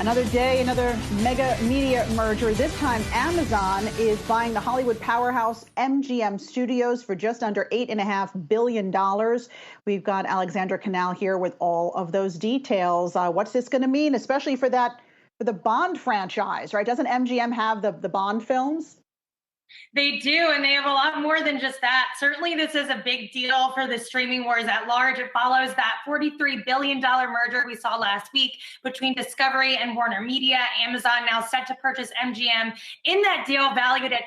Another day, another mega media merger. This time, Amazon is buying the Hollywood powerhouse MGM Studios for just under $8.5 billion. We've got Alexandra Canal here with all of those details. What's this going to mean, especially for the Bond franchise, right? Doesn't MGM have the Bond films? They do, and they have a lot more than just that. Certainly, this is a big deal for the streaming wars at large. It follows that $43 billion merger we saw last week between Discovery and Warner Media. Amazon now set to purchase MGM in that deal valued at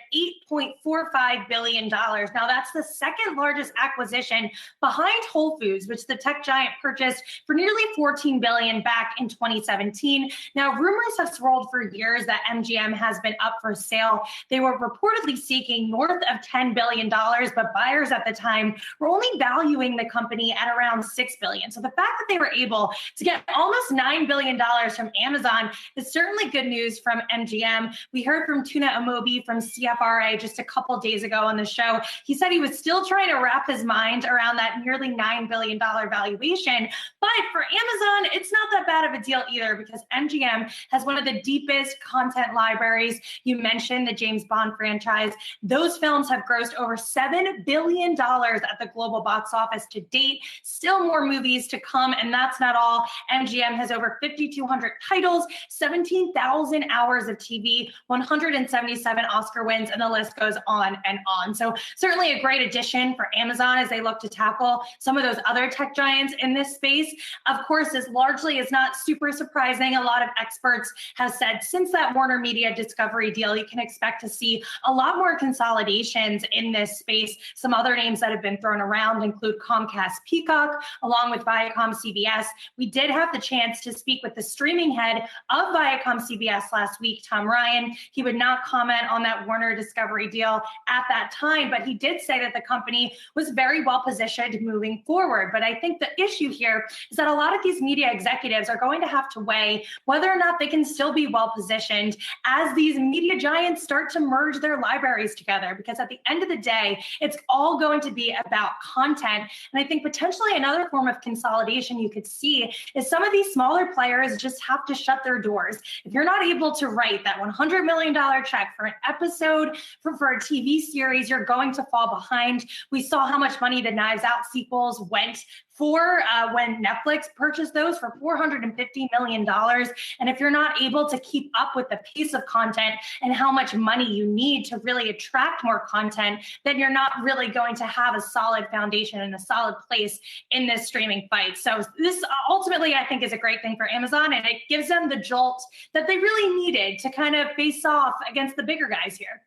$8.45 billion. Now, that's the second largest acquisition behind Whole Foods, which the tech giant purchased for nearly $14 billion back in 2017. Now, rumors have swirled for years that MGM has been up for sale. They were reportedly seeking north of $10 billion, but buyers at the time were only valuing the company at around $6 billion. So the fact that they were able to get almost $9 billion from Amazon is certainly good news from MGM. We heard from Tuna Amobi from CFRA just a couple days ago on the show. He said he was still trying to wrap his mind around that nearly $9 billion valuation. But for Amazon, it's not that bad of a deal either, because MGM has one of the deepest content libraries. You mentioned the James Bond franchise. Those films have grossed over $7 billion at the global box office to date. Still more movies to come, and that's not all. MGM has over 5,200 titles, 17,000 hours of TV, 177 Oscar wins, and the list goes on and on. So certainly a great addition for Amazon as they look to tackle some of those other tech giants in this space. Of course, this largely is not super surprising. A lot of experts have said since that Warner Media Discovery deal, you can expect to see a lot more consolidations in this space. Some other names that have been thrown around include Comcast Peacock, along with Viacom CBS. We did have the chance to speak with the streaming head of Viacom CBS last week, Tom Ryan. He would not comment on that Warner Discovery deal at that time, but he did say that the company was very well positioned moving forward. But I think the issue here is that a lot of these media executives are going to have to weigh whether or not they can still be well positioned as these media giants start to merge their libraries together, because at the end of the day, it's all going to be about content. And I think potentially another form of consolidation you could see is some of these smaller players just have to shut their doors. If you're not able to write that $100 million check for an episode, for a TV series, you're going to fall behind. We saw how much money the Knives Out sequels went for when Netflix purchased those for $450 million. And if you're not able to keep up with the pace of content and how much money you need to really attract more content, then you're not really going to have a solid foundation and a solid place in this streaming fight. So this ultimately, I think, is a great thing for Amazon, and it gives them the jolt that they really needed to kind of face off against the bigger guys here.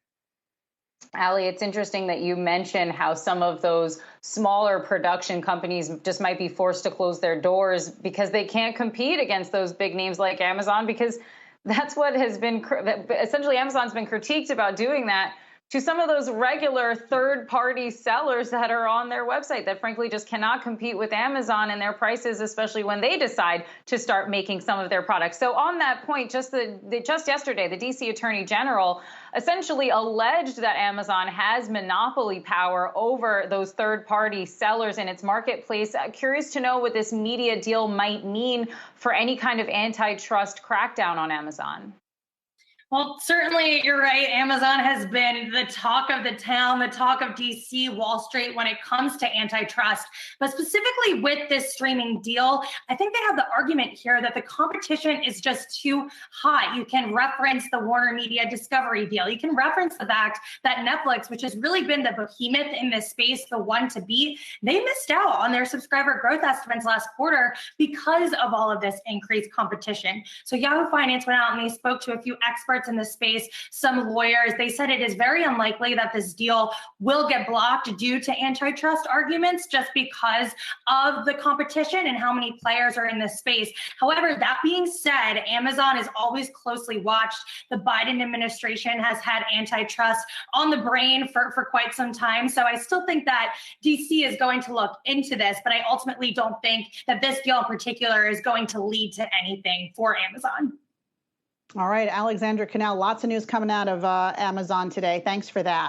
Allie, it's interesting that you mention how some of those smaller production companies just might be forced to close their doors because they can't compete against those big names like Amazon, because that's what has been essentially Amazon's been critiqued about doing that to some of those regular third-party sellers that are on their website that frankly just cannot compete with Amazon and their prices, especially when they decide to start making some of their products. So on that point, just yesterday, the DC Attorney General essentially alleged that Amazon has monopoly power over those third-party sellers in its marketplace. Curious to know what this media deal might mean for any kind of antitrust crackdown on Amazon. Well, certainly you're right. Amazon has been the talk of the town, the talk of DC, Wall Street when it comes to antitrust. But specifically with this streaming deal, I think they have the argument here that the competition is just too high. You can reference the Warner Media Discovery deal. You can reference the fact that Netflix, which has really been the behemoth in this space, the one to beat, they missed out on their subscriber growth estimates last quarter because of all of this increased competition. So Yahoo Finance went out and they spoke to a few experts in the space, some lawyers. They said it is very unlikely that this deal will get blocked due to antitrust arguments just because of the competition and how many players are in this space. However, that being said, Amazon is always closely watched. The Biden administration has had antitrust on the brain for quite some time. So I still think that DC is going to look into this, but I ultimately don't think that this deal in particular is going to lead to anything for Amazon. All right, Alexandra Canal, lots of news coming out of Amazon today. Thanks for that.